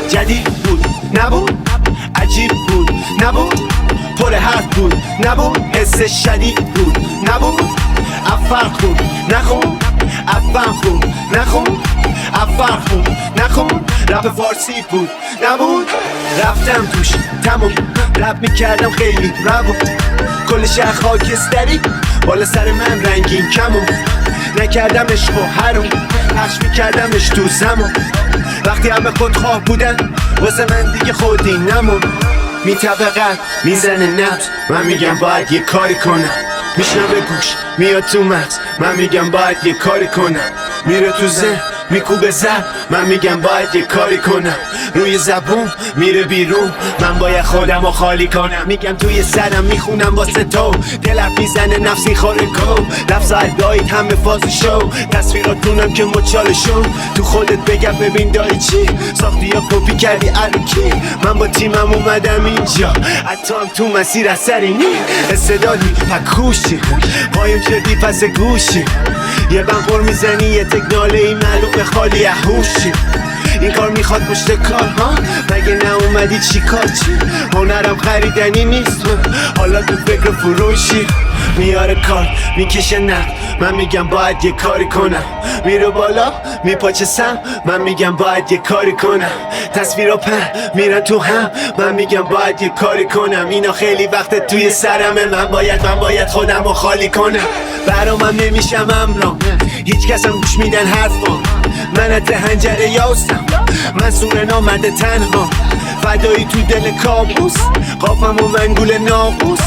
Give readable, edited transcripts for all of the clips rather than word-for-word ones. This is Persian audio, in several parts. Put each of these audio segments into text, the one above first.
جدید بود نبود، عجیب بود نبود، پر حرف بود نبود، حس شدید بود نبود، افر خون نخون، افم خون نخون، افر خون نخون، رپ فارسی بود نبود، رفتم توش تموم، رپ میکردم خیلی روون، کل شهر خاکستری بالا سر من رنگین کمون، نکردم عشق و حروم، پخش میکردمش تو زمان، وقتی همه خودخواه بودن واسه من دیگه خودی نمون، میطبقت میزنه نبض، من میگم باید یه کاری کنم، میشنوه گوش میاد تو مغز، من میگم باید یه کاری کنم، میره تو ذهن میکوبه زد، من میگم باید یه کاری کنم، روی زبون میره بیرون، من باید خودمو خالی کنم، میگم توی سرم میخونم واسه تو، دلت میزنه نفسی خوره کو، لفظ ادایت همه فاز شو، تصویراتونم که مچالشون، تو خودت بگم ببین داری چی ساختی یا کپی کردی الکی، من با تیمم اومدم اینجا، حتی هم تو مسیر اثری نی، استعدادی پکوشی قایم شدی پس گوشی، یه بمپر میزنی یه تکناله ای معلومه خالی هوشی، این کار میخواد پشت کار ها، مگه نه اومدی چی کار چی، هنرم خریدنی نیست، حالا تو فکر فروشی، میاره کار میکشه نقد، من میگم باید یه کاری کنم، میره بالا میپاچه سم، من میگم باید یه کاری کنم، تصویرا پر میرن تو هم، من میگم باید یه کاری کنم، اینا خیلی وقت توی سرمه، من باید خودمو خالی کنم، برامم نمیشم امرام، هیچ کسم گوش میدن حرفام، من از هنجره یاستم، من سور نامده تنها، فدایی تو دل کابوس، قافم و منگول ناقوس،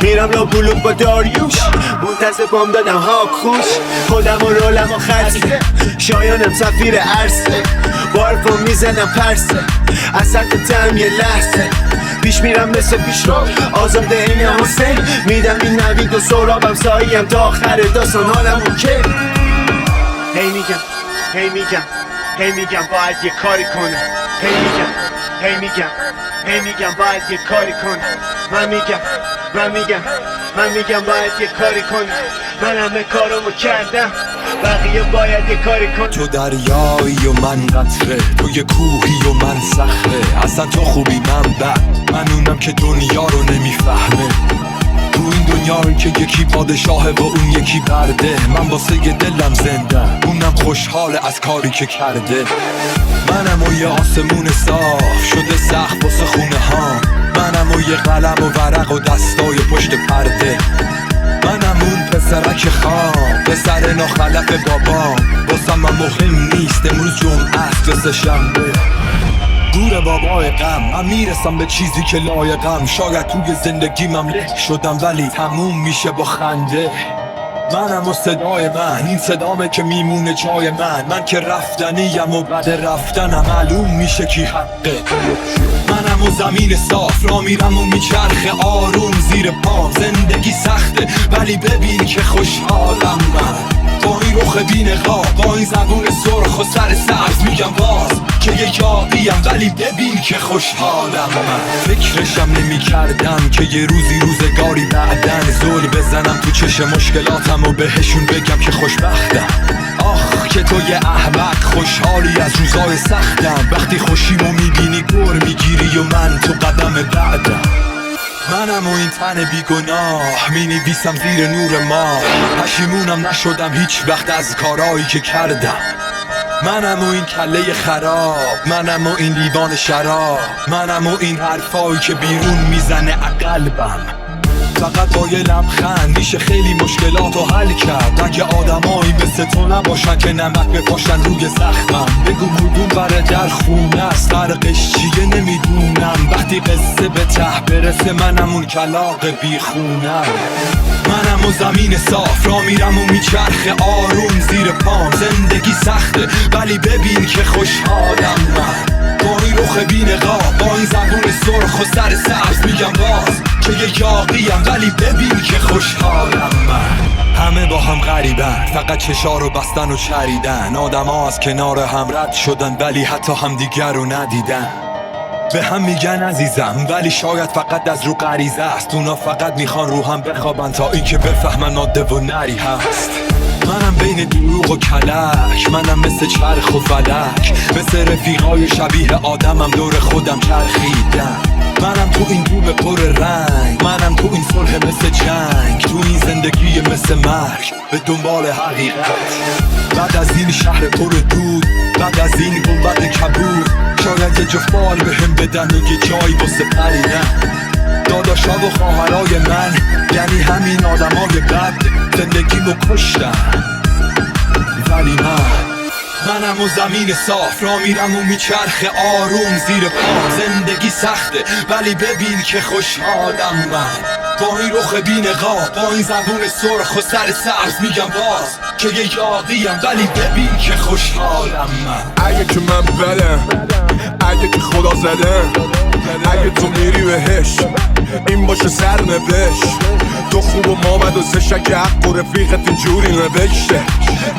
میرم لا بلوک با داریوش، منتظر بام دادم ها خوش، خودم و رولم و خرسه، شایانم سفیر عرصه، بارفم میزنم پرسه، اصلا تم یه لحظه، پیش میرم مثل پیش رو آزاده این حسین، میدم این نوید و سرابم ساییم تا آخر داستان حالم اوکی، هی میگم باید یه کاری کنم، هی میگم باید یه کاری کنم، من میگم باید یه کاری کنم، من همه کارمو کردم، بقیه باید یه کاری کنم، تو دریایی و من قطره، تو یه کوهی و من صخره، اصلا تو خوبی من بد، من اونم که دنیا رو نمیفهمه، تو این دنیایی که یکی پادشاهه و اون یکی برده، من واسه دلم زنده، اونم خوشحاله از کاری که کرده، منم و یه آسمون صاف شده سخت واسه خونه ها، منم و یه قلم و ورق و دستای پشت پرده، منم اون پسرک خام، پسر ناخلف بابام، واسم من مهم نیست امروز جمعه است و سه شنبه، گور بابای غم، من میرسم به چیزی که لایقم، شاید توی زندگیمم له شدم ولی تموم میشه با خنده، منم و صدای من، این صدامه که میمونه جای من که رفتنیم و بعد رفتنم معلوم میشه کی حقه، منم و زمین صاف را میرم و میچرخه آروم زیر پام، زندگی سخته ولی ببین که خوشحالم من، با این رخ بی نقاب، با این زبون سرخ و سر سبز، میگم باز که یه یاقیم ولی ببین که خوشحالم من، فکرشم نمی کردم که یه روزگاری بعدن زل بزنم تو چشم مشکلاتم و بهشون بگم که خوشبختم، آخ که تو یه احمق خوشحالی از روزای سختم، وقتی خوشیمو میبینی گر میگیری و من تو قدم بعدم، منم و این تن بیگناه مینویسم زیر نور ماه، پشیمونم نشدم هیچ وقت از کارایی که کردم، منم و این کله خراب، منم و این لیوان شراب، منم و این حرفایی که بیرون میزنه قلبم، فقط با یه لبخند میشه خیلی مشکلاتو حل کرد، اگه آدمایی مثل تو نباشن که نمک بپاشن روی زخمم، بگو کدوم بره در خونه است، فرقش چیه نمیدونم، وقتی قصه به ته برسه منم اون کلاغ بیخونم، منم و زمین صاف را میرم و میچرخه آروم زیر پام، زندگی سخته ولی ببین که خوشحالم من، با این رخ بی نقاب، با این زبون سرخ و سر سبز، میگم باز که یه یاقیم ولی ببین که خوشحالم من، همه با هم غریبن، فقط چشا رو بستن و چریدن، آدم ها از کنار هم رد شدن ولی حتی هم دیگر رو ندیدن، به هم میگن عزیزم ولی شاید فقط از رو غریزه است، اونا فقط میخوان رو هم بخوابن تا اینکه بفهمن ماده و نری هست، منم بین دروغ و کلک، منم مثل چرخ و فلک، مثل رفیقای شبیه آدمم دور خودم چرخیدم. منم تو این بوم پر رنگ، منم تو این صلح مثل جنگ، تو این زندگی مثل مرگ، به دنبال حقیقت. بعد از این شهر پر دود، بعد از این گنبد کبود، شاید یه جفت بال بهم بدن و یه جایی واسه پریدن. داداشا و خواهرای من، یعنی همین آدمای بد، زندگیمو کشتن. ولی منم و زمین صاف، را میرم و میچرخه آروم زیر پا. زندگی سخته ولی ببین که خوشحالم من، با این رخ بی نقاب، با این زبون سرخ و سر سبز میگم باز که یه یاقیم، ولی ببین که خوشحالم من. اگه که من بدم، اگه که خدا زدم، اگه تو میری بهش این باشه سرنوشت. تو خوب و ما بد و زشک حق و رفیقت اینجوری نوشته.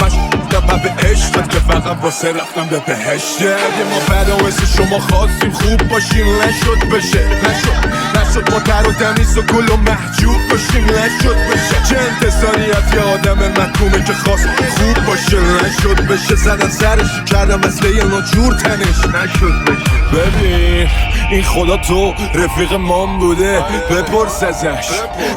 من شدم به عشقت که فقط واسه رفتم به بهشته. اگه ما بد و مثل شما خواستیم خوب باشیم، نشد بشه، نشد ما تر و تمیز و گل و محجوب باشیم، نشد بشه. چه انتصاری از یه آدم محکومه که خواست خوب باشه، نشد بشه. زدن سرش کردم مثل یه ناجور تنش، نشد بشه. ببین این خدا تو رفیق من بوده، بپرس ازش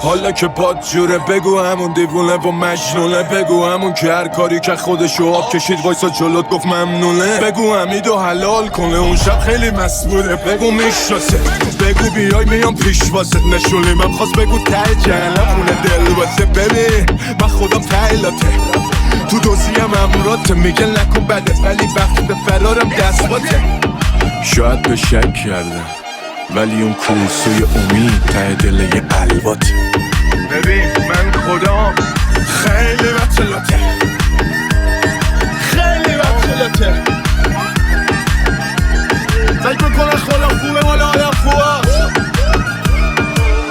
حالا که باد جوره. بگو همون دیوونه و مجنونه، بگو همون که هر کاری که خودشو آب کشید وایسا جلوت گفت ممنونه. بگو حمیدو حلال کنه اون شب خیلی مسئوله، بگو میشناسه، بگو بیای میام پیش واسه نشونی. من خواست بگو ته جهنم خونه دل واسه. ببین من خودم تایلاته، تو دوزیم امراته، میگه نکن بدت ولی وقت فرارم دستواته. شاید به شک کردم ولی اون کورسوی امید ته دل یه الواته. ببین من خدا خیلی وطلاته، خیلی وطلاته. فکر میکنه خدا خوبه مال آدم خوبه،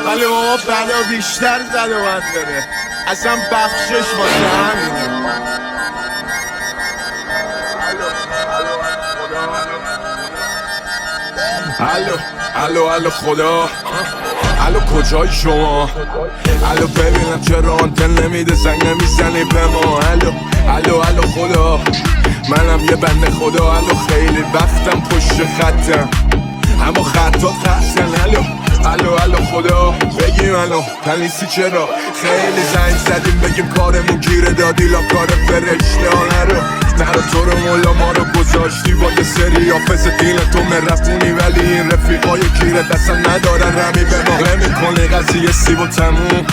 ولی بابا بلا بیشتر زد و بد داره، اصلا بخشش واسه همینه. الو خدا، الو کجای شما؟ الو ببینم چرا آنتن نمیده، زنگ نمیزنی به ما. الو خدا، منم یه بنده خدا. الو خیلی وقتم پشت خطم اما خطا قطعن. الو خدا، بگیم الو تنیسی چرا؟ خیلی زنگ زدیم بگیم کارمون گیره دادی لا کار فرشته ها. نرو تو رو مولا ما رو گذاشتی با یه سری آفز دین تو مرفونی، ولی این رفیقای گیره دستن ندارن رمی به ما. نمیکنی قضیه سیب و تموم،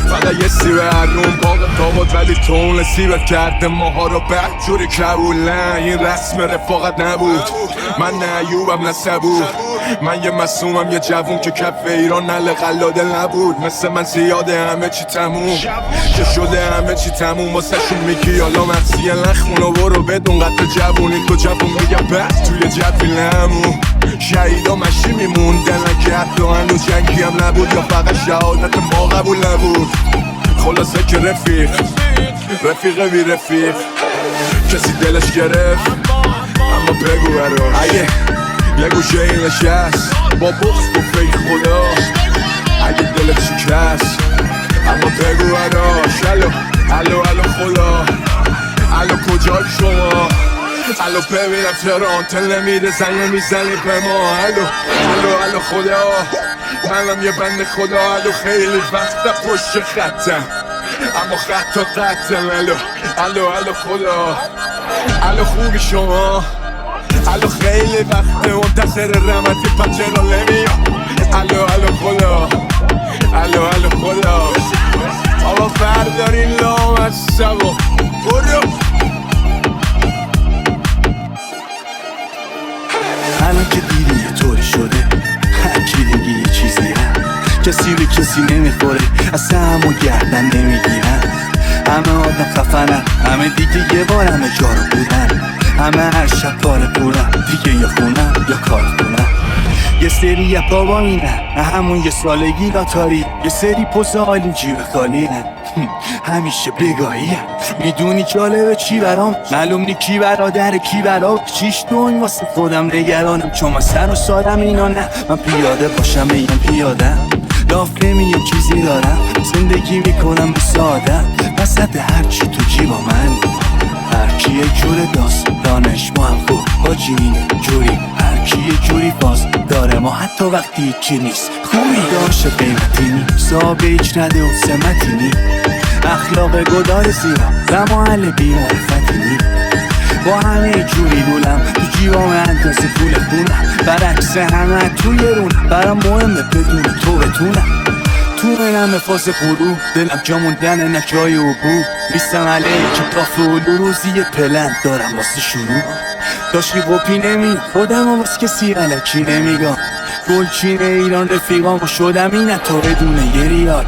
فقط یه سیب حروم باقی تابد، ولی تو اون سیبت کرده ماها رو بدجوری کبول. نه این رسم رفاقت نبود، من نه ایوبم نه صبور، من یه مسومم یه جوون که کف ایران نل قلاده نبود. مثل من زیاده همه چی تموم که شده، همه چی تموم واسه شون میگی حالا مرسیه نخونو برو بدون قطع جوونی. تو جوون میگم بس توی جوی نمون، شهیدا مشی میموندن اگه حتی هنوز جنگی هم نبود یا فقط شهادت ما قبول نبود. خلاصه که رفیق بی رفیق کسی دلش گرفت، اما بگو براش اگه یه گوشه این نشست با بخص گفت ای خدا اگه دلت شکست، اما بگو براش الو خدا، الو کجای شما؟ الو ببینم چرا آنتن نمیده، زنگ نمیزنی به ما. الو خدا، منم یه بنده خدا. الو خیلی وقت پشت خطم اما خطا قطعم. الو خدا، الو خوبی شما؟ الو خیلی وقت منتظر رحمتی پچرا نمیاد. الو خدا، الو خدا، آبا بردارین لام از سبا برو. الان که دیدی یه طوری شده، هرکی دیگه یه چیزی هم، کسی به کسی نمیخوره، اصلا همو گردن نمیگیرن. همه آدم خفنن، همه دیگه یه بار همه جا رو بودن، همه هر شب پاره پورن، دیگه یا خونن یا کار کنن. یه سری یه بابا مینن، همون یه سالگی لاتاری، یه سری پس حالی جیب خالی نه. همیشه بگاهیم میدونی جالبه چی برام، معلوم نی کی برادر کی برا چیش دون واسه خودم نگرانم، چون من سر و سادم اینا نه. من پیاده باشم میگم پیادم، لاف نمیم چیزی دارم، زندگی میکنم به سادم، وسط هرچی تو جیبا من هرکی یه جور داستانش ما هم خوب حاجی این جوری هرکی یه جوری باز داره ما حتی وقتی هیچی نیست خوبی داشت قیمتی نی صاحب هیچ نده و سمتی نی اخلاق گدار زیرا و محل بیمعرفتی نی با همه جوری گولم تو جیبام اندازه پول خونم برعکس همه توی رونم برام مهمه بدون تو بتونم تو منم فاز قرو دلم جا موندن نه جای عبور بیستم علیه کتاف و روزی یه پلند دارم واسه شروع داشتی قپی نمی خودم و واسه کسی علکی نمیگم گلچین ایران رفیقام و شدم اینه تا بدون یه ریال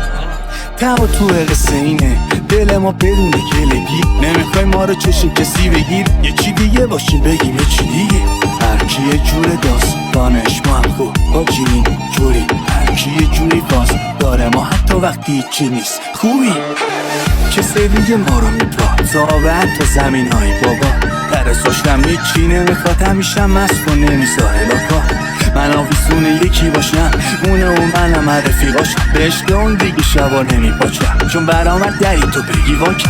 تا تو قصه اینه دل ما بدون گلگی نمیخوای ما رو چشم کسی بگیر یه چی دیگه باشیم بگیم یه چی دیگه هرکی یه جور داستانش ما هم خوب حاجی این جوری هرکی یه جوری باز داره ما حتی وقتی هیچی نیست خوبی کسی دیگه ما رو میپا تا حتی زمین های بابا درستاشتم هیچی نمیخواد همیشه مست و نمیذاره لاکا من آویسونه یکی باشم اونه و منم رفیقاشم بهشت اون دیگه شبا نمیپاچم چون برامد دری تو بگی واکم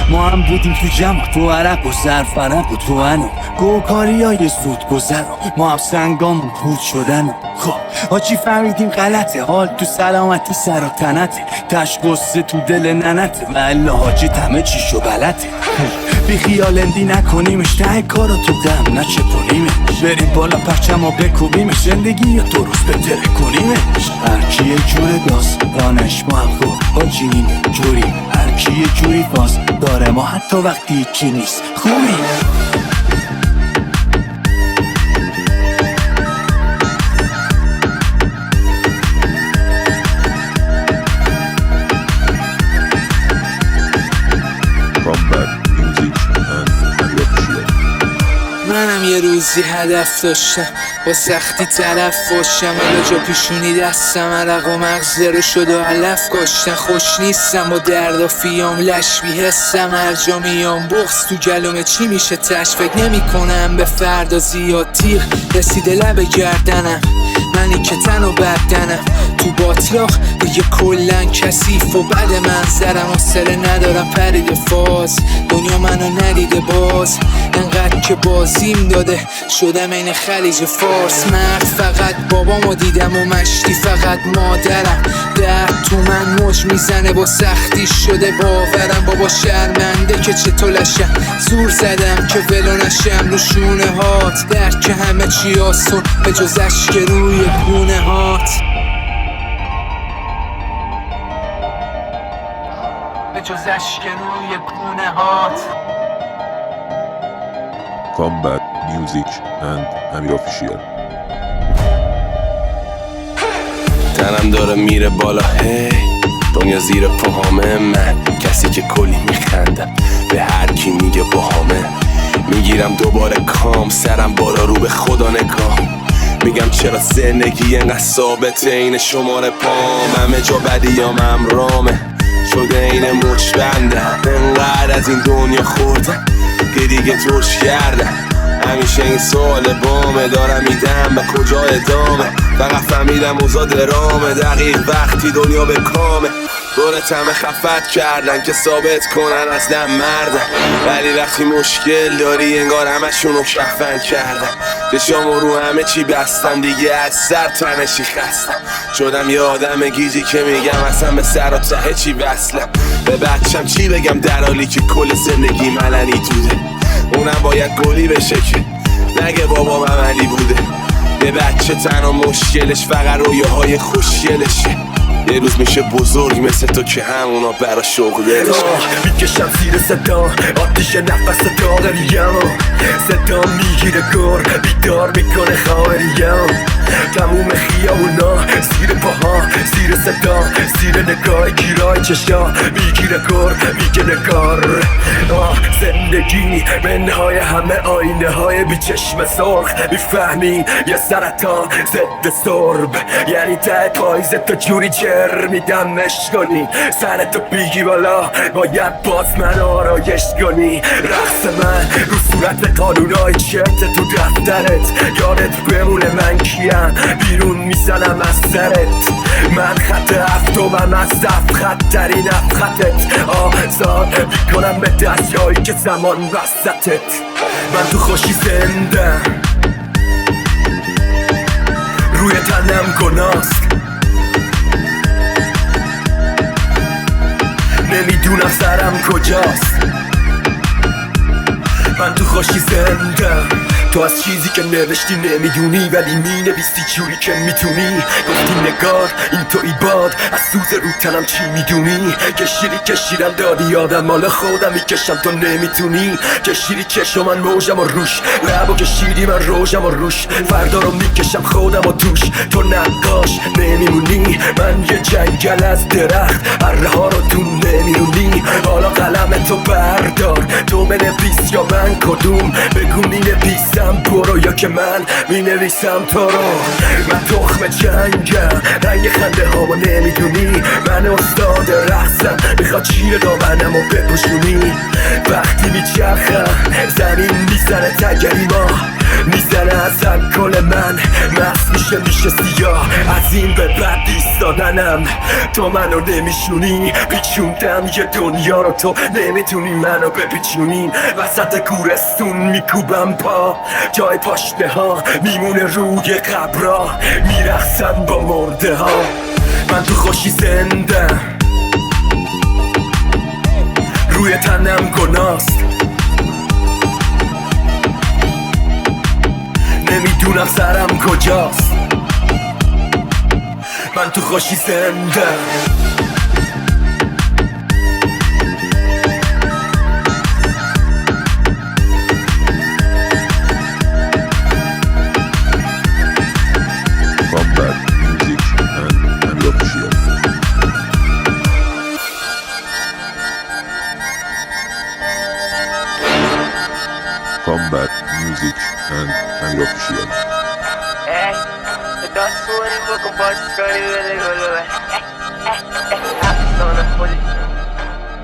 ما هم بودیم تو جمع تو عرق و زرفرق و تو انو گوکاری های زود گذر ما هم سنگامون پود شدن خب حاجی فهمیدیم غلطه حال تو سلامتی سر و تنته تش قصه تو دل ننته ولی حاجی همه چیشو بلده بی خیالندی نکنیمش ته کارو تو دم نچپونیمش بریم بالا پرچم و بکوبیمش زندگی یا درست بهتره کنیمش هرکی یه جور داستانش ما هم خوب حاجی این جوری هرکی یه جوری باز داره ما حتی وقتی هیچی نیست خوبی منم یه روزی هدف داشتم با سختی طرف باشم الا جا پیشونی دستم عرق و مغز رو شد و علف کاشتن خوش نیستم با درد و فیام لش بیهستم هر جا میام بغز تو گلومه چی میشه تش فکر نمی کنم به فردا زیاد تیغ رسیده لب گردنم منی که تن و بدنم تو باطلاق دیگه کلن کثیف و بد منظرم حوصله ندارم پرید فاز دنیا منو ندیده باز انقدر که بازیم داده شدم این خلیج فارس مرد فقط بابامو دیدم و مشتی فقط مادرم درد تو من موج میزنه با سختی شده باورم بابا شرمنده که چطور لشم زور زدم که ولو نشم رو شونه هات درد که همه چی آسون به جز اشک روی گونه هات به جز اشک روی گونه هات Combat Music and امیر آفیشیل تنم داره میره بالا هی دنیا زیر پاهامه من کسی که کلی میخندم به هر کی میگه باهامه میگیرم دوباره کام سرم بالا رو به خدا نگاه میگم چرا زندگی انقدر ثابته این شماره پام همه جا بدیام امرامه شده این مچ بندم انقدر از این دنیا خوردم که دیگه توش کردم همیشه این سوال بامه دارم میدم به کجا ادامه فقط فهمیدم اوضاع درامه دقیق وقتی دنیا به کامه دورت همه خفت کردن که ثابت کنن از دم مردن ولی وقتی مشکل داری انگار همشونو کفن کردن چشامو رو همه چی بستم دیگه از سر تنشی خستم شدم یه آدم گیجی که میگم اصلا به سر و ته چی وصلم به بچم چی بگم در حالی که کل زندگی ملنی توده اونم باید گلی بشه که نگه بابا عملی بوده یه بچه تنها مشکلش فقط رویاهای خوشگلشه یه روز میشه بزرگ مثل تو که همونا برا شغلش میکشم زیر صدا آتیش نفس داغ ریمو صدا میگیره گر بیدار میکنه خواهریم تموم خیابونا زیر پاها زیر صدا زیر نگاه گیرای چشا میگیره گر میگه نگار زندگی منهای همه آینه های بی چشم سرخ میفهمی یه سرطان ضد سرب یعنی ته پایزه تو جوری جر میدمش کنی سرتو بیگی بالا باید باز من آرایش کنی رقص من رو صورت قانونای چرت تو دفترت یادت بمونه من کیم بزن بیرون میزنم از سرت. من خط هفتمم از دفت خطترین خطت. آزاد میکنم به دریایی که زمان وسطت. من تو خوشی زندم روی تنم گناست. نمیدونم سرم کجاست. من تو خوشی زندم. تو از چیزی که نوشتی نمیدونی ولی مینویسی جوری که میتونی. گفتی نگار این توی باد از سوز رو تنم چی میدونی. کشیدم دادی یادم مال خودم میکشم تو نمیتونی. کشیدی چشم من موجم و روش لبو کشیدی من روشم و روش. فردا رو میکشم خودم و توش. تو نقاش نمیمونی. من یه جنگل از درخت اره ها رو تو نمیرونی. حالا قلم تو بردار تو بنویس یا من کدوم بگو مینویسم برو یا که من مینویسم تو رو. من تخم جنگم رنگ خنده هامو نمیدونی. من استاد رقصم میخواد چیر دامنم و بپوشونی. وقتی میچرخم زمین میزنه تگری ما میزنه از الکل من مست میشه سیاه. از این به بعد ایستادنم تو منو نمیشونی. پیچوندم یه دنیا رو تو نمیتونی منو بپیچونی. وسط کورستون میکوبم پا جای پاشنه ها میمونه روی قبرا. میرقصم با مرده ها. من تو خوشی زندم روی تنم گناست. نمیدونم سرم کجاست. من تو خوشی زندم. Combat Music and Amir Official. Hey, دستوری بکن باشکاری بده گلوه.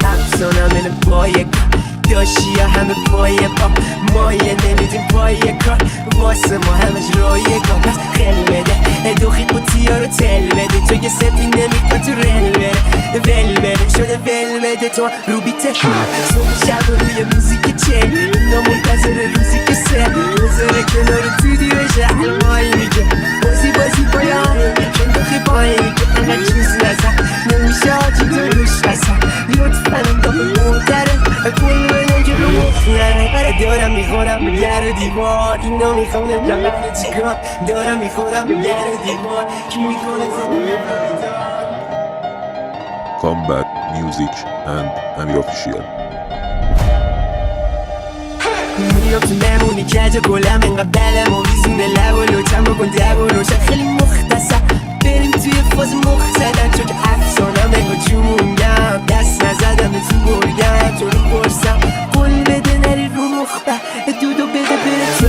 افسانم اینه پای کار داشتی یا همه پای پا مایه نمیدیم پای کار واسه ما همش رایگان. پس خیلی بده دوخی قوطیا رو تل بده. تو یه سپی نمیکن تو رل بره ول بره شده ول بده تو رو بیته صبح شب روی موزیک چل اینا منتظر روزی که سه بذاره کنار تودی بشه حلمایی میگه بازی پایانه چون دوخی پایی میگه انقدر چیز نزن نمیشه آجی تو روش بسن لطفا انداخه محتره کل بده که رو مخنره دارم میخورم به در دیوار اینا میخوام نمیدونم چیکار دارم میخورم به در دیوار کی میکنه Combat Music and Amir Official. میام تو نمونی کج گلم انقدر بلم و میزونه لب و لوچم بکن دب و روشن خیلی مختصر بریم توی فاز مخ زدن چون که افسانم انگا جونگم دست نزدم تو برگم تو رو پرسم قول بده نری رو مخبر دودو بده بره تو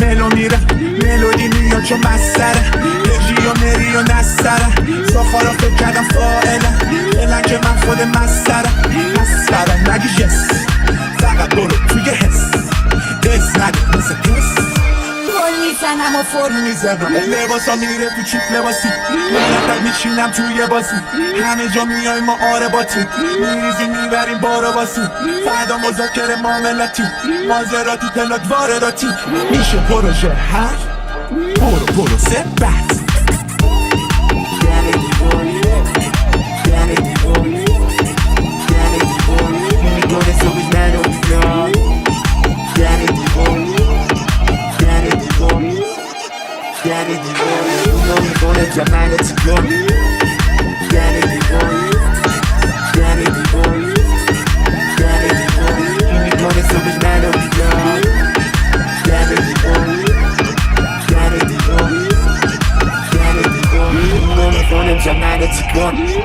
ملو میره ملودی میاد چون مستره رژی و مری و نستره ساخارا فکر کردم فائله فعلا که من خود مستره مسخره نگی جس فقط برو توی حس دست نده مثل پس گل میزنم و فرم میزنم لباسا میره تو چیپ لباسی مرتب میچینم توی بازی همه جا میای ما آرباتی میریزی میبریم بارا باسی فردا مذاکره معاملاتی مازراتی پلاک وارداتی میشه پروژه هر برو سه بحث میگونه صبح منو بیدار در دیوانی اونا میکنه جمعه تیگانی در دیوانی این میکنه صبح منو بیدار در دیوانی اونا میکنه جمعه تیگانی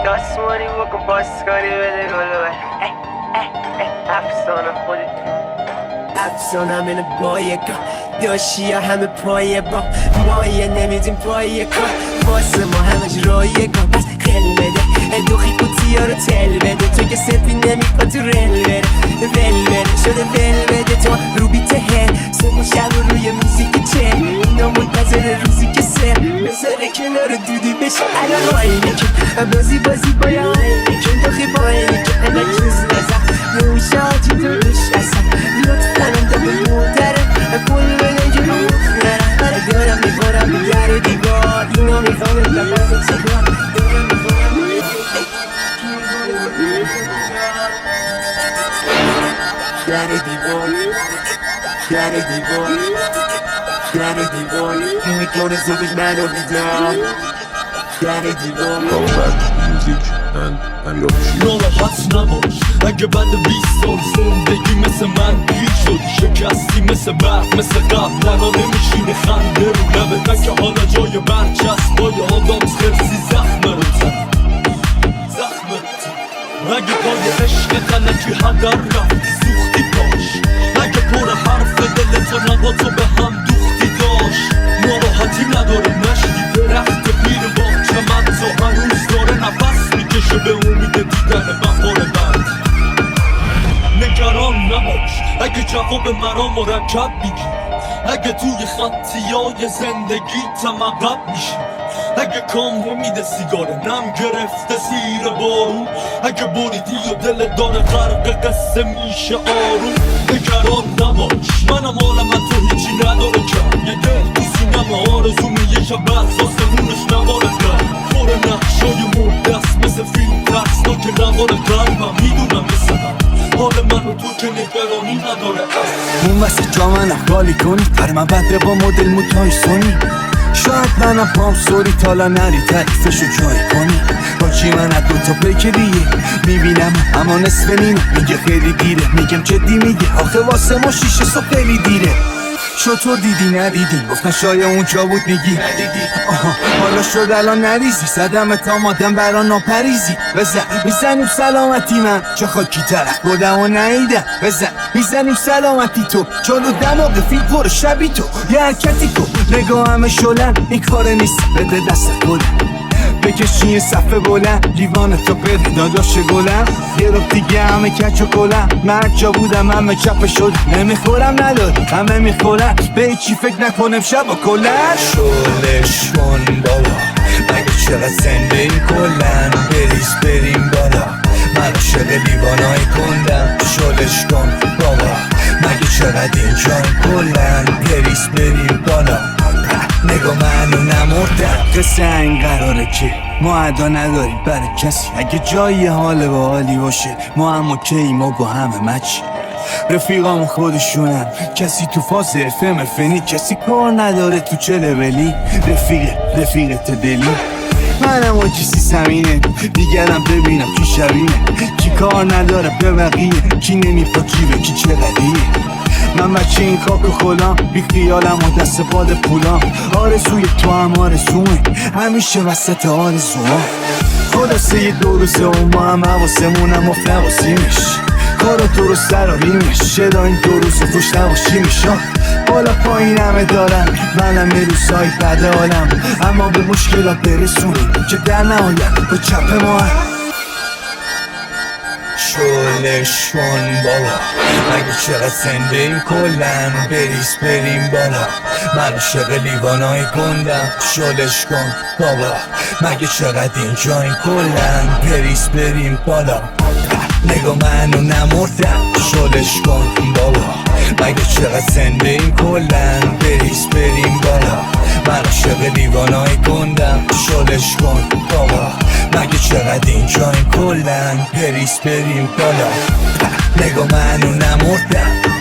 دستوری بکن باشکاری بده گلوه افسانه خودت افسانم اینه بای کار داشتی یا همه پای با مایه نمیدیم پای کار واسه ما همش رایگان. پس خیلی بده دوخی قوطیا رو تل بده تو که سپی نمیکن تو رل بره ول بره شده ول بده تو رو بیته هل صبح و شب روی موزیک چل کنار دودی بشه الان آینه که بازی باید آینه که داخی با اینه که همه چیز نزم نوشه آجی تو روش اصلا لطفا هم تا به مدره کل بده که رو مخنره دارم میخورم در دیوار اینا میخوام لبن سیگار دارم میخورم در دیوار در دیوار در دیوار میکنه زبش منو بیدار در دیوار ناراحت نباش اگه بعد 20 سال زندگی مثل من پیر شد شکستی مثل برق مثل قبل لنا نمیشینه خنده رو لبه که حالا جای برچسب با آدم خرسی زخم رو زخم رو اگه پای عشق غلطی هدر رفتی سوختی باش اگه پر حرف دلت نبا تو به هم دوختی داشت ناراحتی نداره نشتی درخت پیر باغچه من تو هنوز داره نفس میکشه به امید دیدن بهار بعد نگران نباش اگه جواب مرا مرکب میگی اگه توی خطیای زندگی تمقب میشی اگه کام نمیده سیگاره نم گرفته زیر بارون اگه بریدی و دل داره غرق قصه میشه آروم نگران نباش منم عالم تو هیچی نداره کم یه دل تو سینم آرزومه یه شب بعد ساسمونش نواره کرد پر نقشای مردست مثل فیلم ترسناک نوار قلبم میدونم مثل حال من و تو که نگرانی نداره اون وسط جا منم خالی کنی پر من بده با مدل موتای سونی شاید منم پام سوری تالا نری تعریفشو جای کنی با چی من از دوتا پیک دیگه میبینم اما نصف نیمه میگه خیلی دیره میگم جدی میگه آخه واسه ما 6 صبح خیلی دیره شطور دیدی ندیدی گفتن شاید اونجا بود میگی ندیدی آها حالا شد الان نریزی صدم تا مادم برا ناپریزی بزن میزنیم سلامتی من چه خاکی طرف بودم و نیدم بزن میزنیم سلامتی تو چالو دماغ فیل پر شبی تو یه حرکتی تو نگاه همه شلن این کار نیست بده دست خودم بکشی یه صفحه بلند لیوان تو بده داداش گلم یه رو دیگه همه کچ و کلم مرد جا بودم همه چپ شد نمیخورم نداری همه میخورم به هیچی فکر نکنم شب و کلن شلش کن بابا مگه چقدر زنده این کلن بریز بریم بالا من عاشق لیوانای کندم شلش کن بابا مگه چقدر اینجا کلن بریز بریم بالا نگاه منو نمردم قصه این قراره که ما ادا نداریم برای کسی اگه جایی حال با حالی باشه ما هم اوکی ما با همه مچی رفیقام خودشونم کسی تو فاز FM فنی کسی کار نداره تو چه لولی رفیقت دلی منم آجی سیسمینه دیگرم ببینم کی شبینه کی کار نداره به بقیه کی نمیپا کی به کی چقدیه من بچه این خاک و خلام بی خیالم و دست باد پولام آرزوی تو هم آرزومه همیشه وسط آرزوام خلاصه یه دو روزه و ما هم حواسمونم افت نباسیمش کارو درست دراریمش چرا این دو روز خوش نباشیمش بالا پایین همه دارم منم یه روزهای بده حالم اما به مشکلات برسونیم که در نهایت به چپ ما هم شلش کن بابا مگه چقدر زنده این کلن بریز بریم بالا من عاشق لیوانای گندم شلش کن بابا مگه چقدر اینجا این کلن بریز بریم بالا نگاه منو نمردم شلش کن بابا مگه چقدر زنده این کلن بریز بریم بالا من عاشق لیوانای گندم شلش کن بابا مگه چقدر اینجا این کلن بریز بریم بالا نگاه منو نمردم